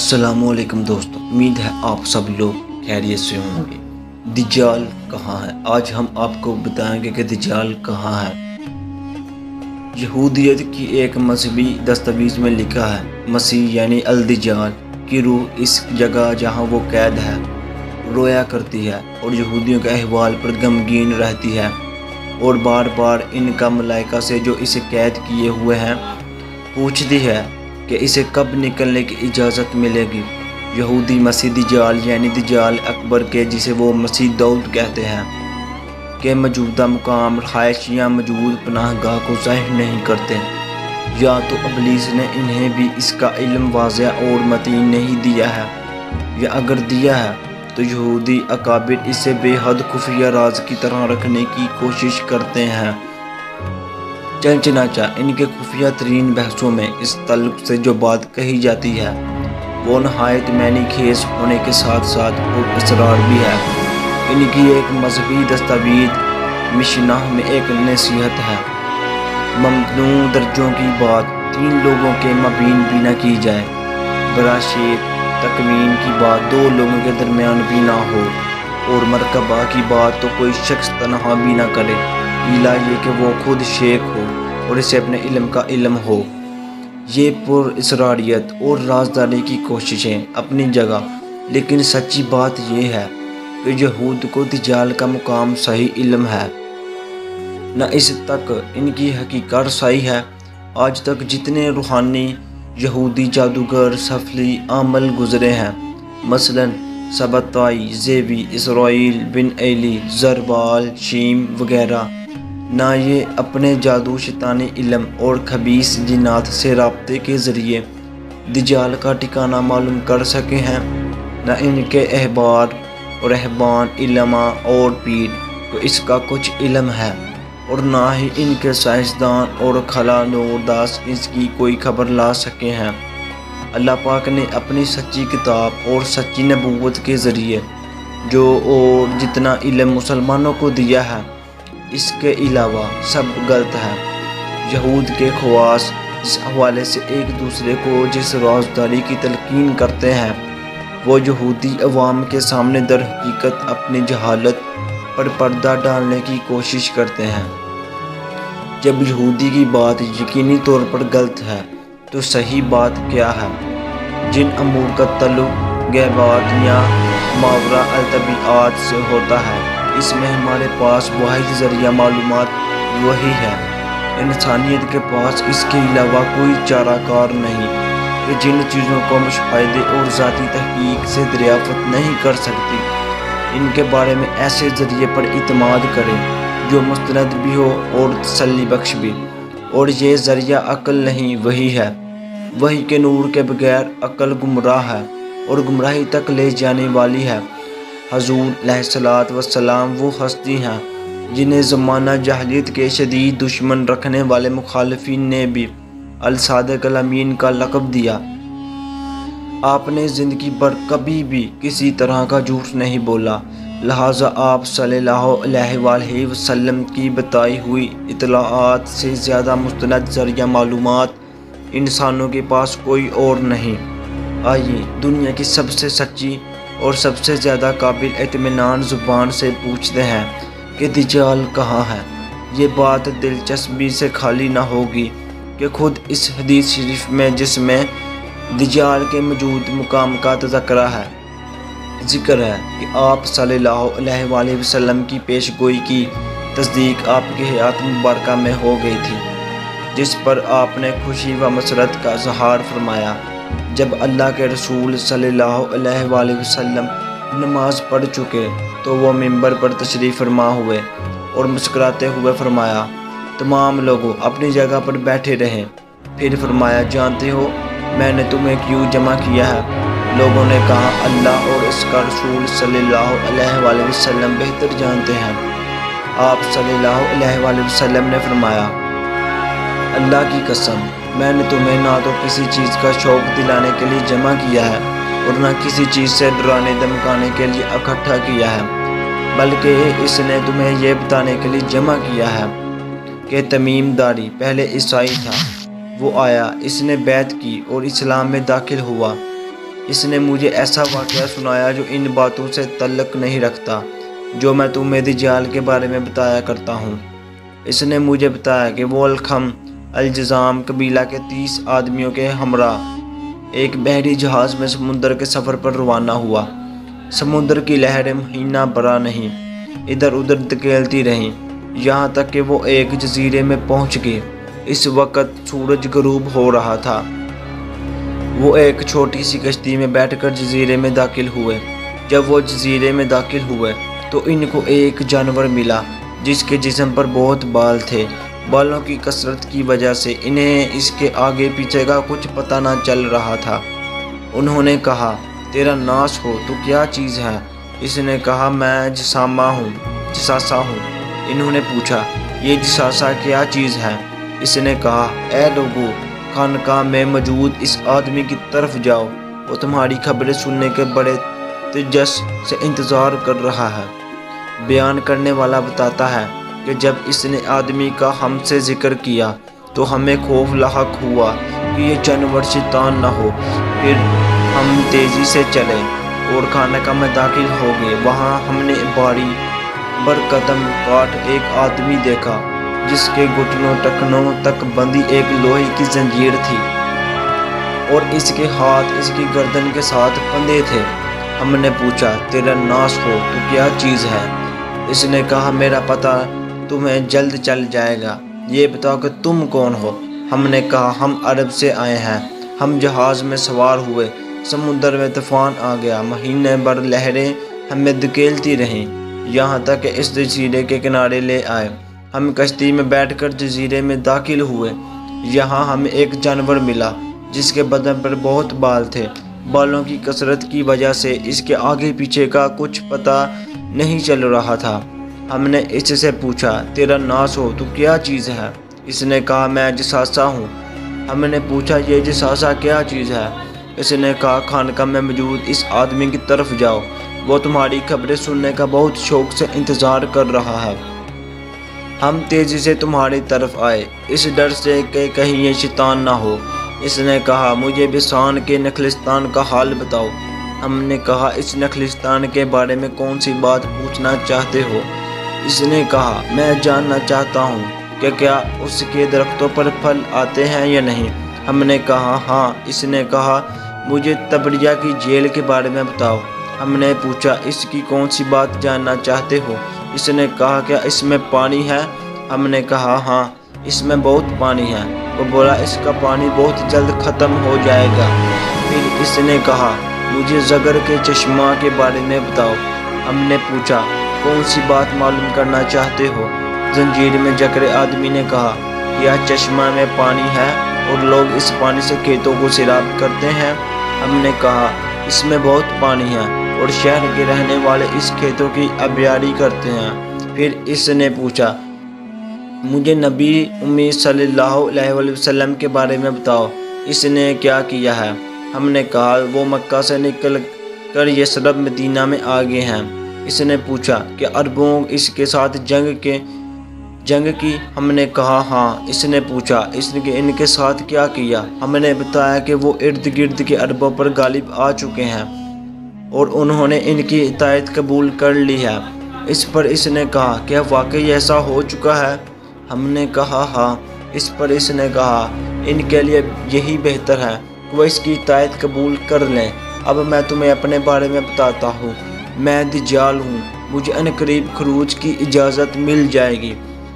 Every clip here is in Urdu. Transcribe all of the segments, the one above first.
السلام علیکم دوستو، امید ہے آپ سب لوگ خیریت سے ہوں گے۔ دجال کہاں ہے؟ آج ہم آپ کو بتائیں گے کہ دجال کہاں ہے۔ یہودیت کی ایک مذہبی دستاویز میں لکھا ہے مسیح یعنی الدجال کی روح اس جگہ جہاں وہ قید ہے رویا کرتی ہے اور یہودیوں کے احوال پر غمگین رہتی ہے، اور بار بار ان کا ملائکہ سے جو اسے قید کیے ہوئے ہیں پوچھتی ہے کہ اسے کب نکلنے کی اجازت ملے گی۔ یہودی مسیح دجال یعنی دجال اکبر کے، جسے وہ مسیح داؤد کہتے ہیں، کے موجودہ مقام، رہائش یا موجود پناہ گاہ کو ظاہر نہیں کرتے۔ یا تو ابلیس نے انہیں بھی اس کا علم واضح اور متین نہیں دیا ہے، یا اگر دیا ہے تو یہودی اکابر اسے بے حد خفیہ راز کی طرح رکھنے کی کوشش کرتے ہیں۔ چنانچہ ان کے خفیہ ترین بحثوں میں اس تعلق سے جو بات کہی جاتی ہے وہ نہایت معنی خیز ہونے کے ساتھ ساتھ پر اسرار بھی ہے۔ ان کی ایک مذہبی دستاویز مشنہ میں ایک نصیحت ہے: ممنوع درجوں کی بات 3 لوگوں کے مابین بھی نہ کی جائے، برا شیر تکوین کی بات 2 لوگوں کے درمیان بھی نہ ہو، اور مرکبہ کی بات تو کوئی شخص تنہا بھی نہ کرے، الا یہ کہ وہ خود شیخ ہو اور اسے اپنے علم کا علم ہو۔ یہ پر اسراریت اور رازداری کی کوششیں اپنی جگہ، لیکن سچی بات یہ ہے کہ یہود کو دجال کا مقام صحیح علم ہے، نہ اس تک ان کی حقیقت رسائی ہے۔ آج تک جتنے روحانی یہودی جادوگر سفلی عمل گزرے ہیں، مثلاً سبتائی، زیوی، اسرائیل بن ایلی، زربال، شیم وغیرہ، نہ یہ اپنے جادو، شیطانی علم اور خبیث جنات سے رابطے کے ذریعے دجال کا ٹھکانہ معلوم کر سکے ہیں، نہ ان کے احبار اور رہبان، علماء اور پیر کو اس کا کچھ علم ہے، اور نہ ہی ان کے سائنسدان اور خلا نورداس اس کی کوئی خبر لا سکے ہیں۔ اللہ پاک نے اپنی سچی کتاب اور سچی نبوت کے ذریعے جو اور جتنا علم مسلمانوں کو دیا ہے، اس کے علاوہ سب غلط ہے۔ یہود کے خواص اس حوالے سے ایک دوسرے کو جس رازداری کی تلقین کرتے ہیں، وہ یہودی عوام کے سامنے در حقیقت اپنی جہالت پر پردہ ڈالنے کی کوشش کرتے ہیں۔ جب یہودی کی بات یقینی طور پر غلط ہے تو صحیح بات کیا ہے؟ جن امور کا تعلق غیبات یا ماوراء الطبیعات سے ہوتا ہے، اس میں ہمارے پاس واحد ذریعہ معلومات وحی ہے۔ انسانیت کے پاس اس کے علاوہ کوئی چارہ کار نہیں کہ جن چیزوں کو مشاہدے اور ذاتی تحقیق سے دریافت نہیں کر سکتی، ان کے بارے میں ایسے ذریعے پر اعتماد کرے جو مستند بھی ہو اور تسلی بخش بھی، اور یہ ذریعہ عقل نہیں، وحی ہے۔ وحی کے نور کے بغیر عقل گمراہ ہے اور گمراہی تک لے جانے والی ہے۔ حضور علیہ السلام وہ ہستی ہیں جنہیں زمانہ جاہلیت کے شدید دشمن رکھنے والے مخالفین نے بھی الصادق الامین کا لقب دیا۔ آپ نے زندگی بھر کبھی بھی کسی طرح کا جھوٹ نہیں بولا، لہٰذا آپ صلی اللہ علیہ وآلہ وسلم کی بتائی ہوئی اطلاعات سے زیادہ مستند ذریعہ معلومات انسانوں کے پاس کوئی اور نہیں۔ آئیے دنیا کی سب سے سچی اور سب سے زیادہ قابل اطمینان زبان سے پوچھتے ہیں کہ دجال کہاں ہے۔ یہ بات دلچسپی سے خالی نہ ہوگی کہ خود اس حدیث شریف میں، جس میں دجال کے موجود مقام کا تذکرہ ہے، ذکر ہے کہ آپ صلی اللہ علیہ وآلہ وسلم کی پیش گوئی کی تصدیق آپ کی حیات مبارکہ میں ہو گئی تھی، جس پر آپ نے خوشی و مسرت کا اظہار فرمایا۔ جب اللہ کے رسول صلی اللہ علیہ وآلہ وسلم نماز پڑھ چکے تو وہ ممبر پر تشریف فرما ہوئے اور مسکراتے ہوئے فرمایا: تمام لوگوں اپنی جگہ پر بیٹھے رہیں۔ پھر فرمایا: جانتے ہو میں نے تمہیں کیوں جمع کیا ہے؟ لوگوں نے کہا: اللہ اور اس کا رسول صلی اللہ علیہ وآلہ وسلم بہتر جانتے ہیں۔ آپ صلی اللہ علیہ وآلہ وسلم نے فرمایا: اللہ کی قسم، میں نے تمہیں نہ تو کسی چیز کا شوق دلانے کے لیے جمع کیا ہے اور نہ کسی چیز سے ڈرانے دھمکانے کے لیے اکٹھا کیا ہے، بلکہ اس نے تمہیں یہ بتانے کے لیے جمع کیا ہے کہ تمیم داری پہلے عیسائی تھا، وہ آیا، اس نے بیعت کی اور اسلام میں داخل ہوا، اس نے مجھے ایسا واقعہ سنایا جو ان باتوں سے تعلق نہیں رکھتا جو میں تمہیں دجال کے بارے میں بتایا کرتا ہوں۔ اس نے مجھے بتایا کہ وہ الخم الجزام قبیلہ کے 30 آدمیوں کے ہمراہ ایک بحری جہاز میں سمندر کے سفر پر روانہ ہوا۔ سمندر کی لہریں مہینہ برا نہیں ادھر ادھر دھکیلتی رہیں یہاں تک کہ وہ ایک جزیرے میں پہنچ گئے۔ اس وقت سورج غروب ہو رہا تھا۔ وہ ایک چھوٹی سی کشتی میں بیٹھ کر جزیرے میں داخل ہوئے۔ جب وہ جزیرے میں داخل ہوئے تو ان کو ایک جانور ملا جس کے جسم پر بہت بال تھے۔ بالوں کی کثرت کی وجہ سے انہیں اس کے آگے پیچھے کا کچھ پتہ نہ چل رہا تھا۔ انہوں نے کہا، تیرا ناس ہو، تو کیا چیز ہے؟ اس نے کہا، میں جساسا ہوں۔ انہوں نے پوچھا، یہ جساسا کیا چیز ہے؟ اس نے کہا، اے لوگو، خانقاہ میں موجود اس آدمی کی طرف جاؤ، وہ تمہاری خبریں سننے کے بڑے تجس سے انتظار کر رہا ہے۔ بیان کرنے والا بتاتا ہے کہ جب اس نے آدمی کا ہم سے ذکر کیا تو ہمیں خوف لاحق ہوا کہ یہ جانور شیطان نہ ہو۔ پھر ہم تیزی سے چلے اور خانقاہ میں داخل ہو گئے۔ وہاں ہم نے باری برقدم کاٹ ایک آدمی دیکھا جس کے گھٹنوں ٹکنوں تک بندھی ایک لوہے کی زنجیر تھی اور اس کے ہاتھ اس کی گردن کے ساتھ بندھے تھے۔ ہم نے پوچھا، تیرا ناس ہو، تو کیا چیز ہے؟ اس نے کہا، میرا پتہ تمہیں جلد چل جائے گا، یہ بتاؤ کہ تم کون ہو؟ ہم نے کہا، ہم عرب سے آئے ہیں۔ ہم جہاز میں سوار ہوئے، سمندر میں طوفان آ گیا، مہینے بھر لہریں ہمیں دھکیلتی رہیں یہاں تک کہ اس جزیرے کے کنارے لے آئے۔ ہم کشتی میں بیٹھ کر جزیرے میں داخل ہوئے۔ یہاں ہمیں ایک جانور ملا جس کے بدن پر بہت بال تھے۔ بالوں کی کثرت کی وجہ سے اس کے آگے پیچھے کا کچھ پتہ نہیں چل رہا تھا۔ ہم نے اس سے پوچھا، تیرا ناس ہو، تو کیا چیز ہے؟ اس نے کہا، میں جساسا ہوں۔ ہم نے پوچھا، یہ جساسا کیا چیز ہے؟ اس نے کہا، خانقاہ میں موجود اس آدمی کی طرف جاؤ، وہ تمہاری خبریں سننے کا بہت شوق سے انتظار کر رہا ہے۔ ہم تیزی سے تمہاری طرف آئے اس ڈر سے کہ کہیں یہ شیطان نہ ہو۔ اس نے کہا، مجھے بسان کے نخلستان کا حال بتاؤ۔ ہم نے کہا، اس نخلستان کے بارے میں کون سی بات پوچھنا چاہتے ہو؟ اس نے کہا، میں جاننا چاہتا ہوں کہ کیا اس کے درختوں پر پھل آتے ہیں یا نہیں؟ ہم نے کہا، ہاں۔ اس نے کہا، مجھے تبریہ کی جھیل کے بارے میں بتاؤ۔ ہم نے پوچھا، اس کی کون سی بات جاننا چاہتے ہو؟ اس نے کہا، کیا اس میں پانی ہے؟ ہم نے کہا، ہاں، اس میں بہت پانی ہے۔ وہ بولا، اس کا پانی بہت جلد ختم ہو جائے گا۔ پھر اس نے کہا، مجھے زگر کے چشمہ کے بارے میں بتاؤ۔ ہم نے پوچھا، کون سی بات معلوم کرنا چاہتے ہو؟ زنجیر میں جکڑے آدمی نے کہا، کیا چشمہ میں پانی ہے اور لوگ اس پانی سے کھیتوں کو سیراب کرتے ہیں؟ ہم نے کہا، اس میں بہت پانی ہے اور شہر کے رہنے والے اس کھیتوں کی آبیاری کرتے ہیں۔ پھر اس نے پوچھا، مجھے نبی امین صلی اللہ علیہ وسلم کے بارے میں بتاؤ، اس نے کیا کیا ہے؟ ہم نے کہا، وہ مکہ سے نکل کر یثرب مدینہ میں آ گئے ہیں۔ اس نے پوچھا کہ عربوں اس کے ساتھ جنگ کی؟ ہم نے کہا، ہاں۔ اس نے پوچھا، ان کے ساتھ کیا کیا؟ ہم نے بتایا کہ وہ ارد گرد کے عربوں پر غالب آ چکے ہیں اور انہوں نے ان کی اطاعت قبول کر لی ہے۔ اس پر اس نے کہا، کیا واقعی ایسا ہو چکا ہے؟ ہم نے کہا، ہاں۔ اس پر اس نے کہا، ان کے لیے یہی بہتر ہے کہ وہ اس کی اطاعت قبول کر لیں۔ اب میں تمہیں اپنے بارے میں بتاتا ہوں۔ میں دجال ہوں، مجھے عنقریب خروج کی اجازت مل جائے گی۔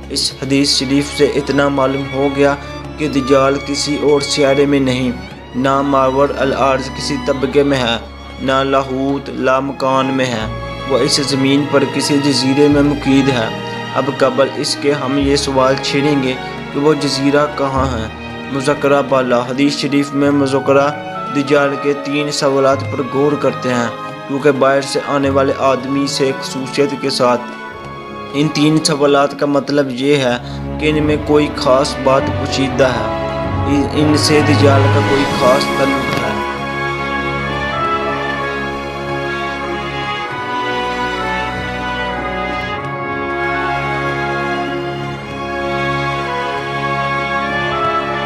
اس حدیث شریف سے اتنا معلوم ہو گیا کہ دجال کسی اور سیارے میں نہیں، نہ ماور الارض کسی طبقے میں ہے، نہ لاہوت لامکان میں ہے، وہ اس زمین پر کسی جزیرے میں مقید ہے۔ اب قبل اس کے ہم یہ سوال چھیڑیں گے کہ وہ جزیرہ کہاں ہے۔ مذکرہ بالا حدیث شریف میں مذکورہ دجال کے 3 سوالات پر غور کرتے ہیں، کیونکہ باہر سے آنے والے آدمی سے خصوصیت کے ساتھ ان 3 سوالات کا مطلب یہ ہے کہ ان میں کوئی خاص بات پوشیدہ ہے، ان سے دجال کا کوئی خاص تعلق ہے۔